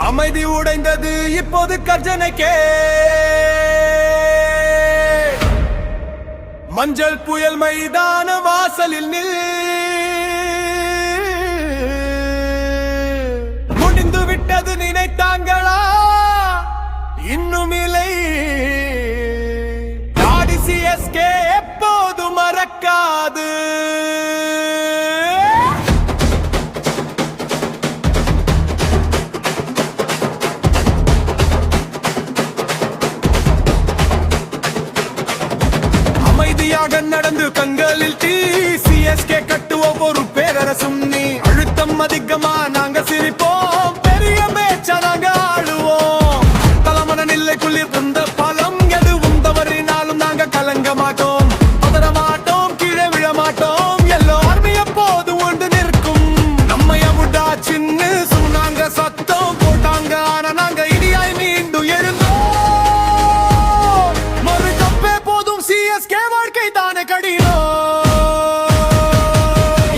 அமைதி உடைந்தது இப்போது கர்ஜனைக்கே. மஞ்சள் புயல் மைதான வாசலில் முடிந்து விட்டது நினைத்தாங்களா? இன்னும் இல்லை. சிஎஸ்கே எப்போது மறக்காது. அமைதியாக நடந்து கண்களில் தீ. சிஎஸ்கே கட்டுவோம் ஒரு பேரரசும் நீ. அழுத்தம் அதிகமா நாங்க சிரிப்போம், பெரிய மேட்சா நாங்க ஆளுவோம். தலமன நிலை குளிர் தந்த பலம் எதுவும் தவறினாலும் நாங்க கலங்க மாட்டோம், பதற மாட்டோம், கீழே விழ மாட்டோம். எல்லாருமே எப்போது ஒன்று நிற்கும். நம்மைய முட்டா சின்ன சொன்னாங்க, சத்தம் போட்டாங்க, ஆனா நாங்க இனியாய் மீண்டும் எழுந்தோம். மறு கப்பே போதும், சிஎஸ்கே வாழ்க்கை தானே கடினம்.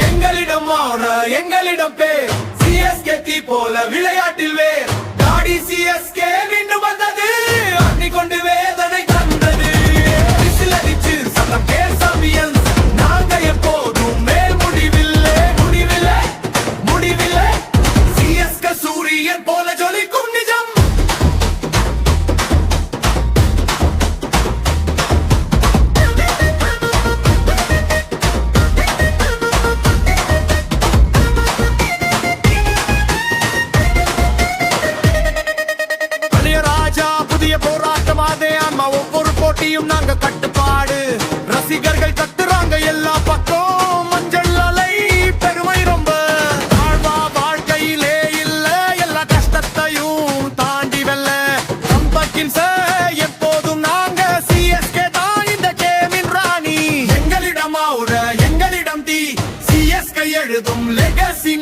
எங்களிடம் ஆன எங்களிடம் பேர், சிஎஸ்கே தீ போல விளையாட்டில் வேர். தாடி சிஎஸ்கே மீண்டும் வந்தது, அண்ணி கொண்டு வேதனை தந்தது. விசிலடிச்சு சத்தம் கேள் சாம்பியன்ஸ், நாங்க எப்போதும் மேல். முடிவில்லை முடிவில்லை முடிவில்லை, சிஎஸ்கே சூரியன் போல ஜொலிக்கும் நிஜம். போராட்டமாதே ஆமா, ஒவ்வொரு போட்டியும் நாங்க கட்டுப்பாடு. ரசிகர்கள் கத்துறாங்க எல்லா பக்கம், மஞ்சள் அலை பெருமை ரொம்ப. வாழ்வா வாழ்க்கையிலே இல்ல, எல்லா கஷ்டத்தையும் தாண்டி வெல்ல. கம்பக்கின் எப்போதும் நாங்க, சிஎஸ்கே தான் இந்த கேமின் ராணி. எங்களிடம் ஆவுற எங்களிடம் தீ, சிஎஸ்கே எழுதும் லெகசி.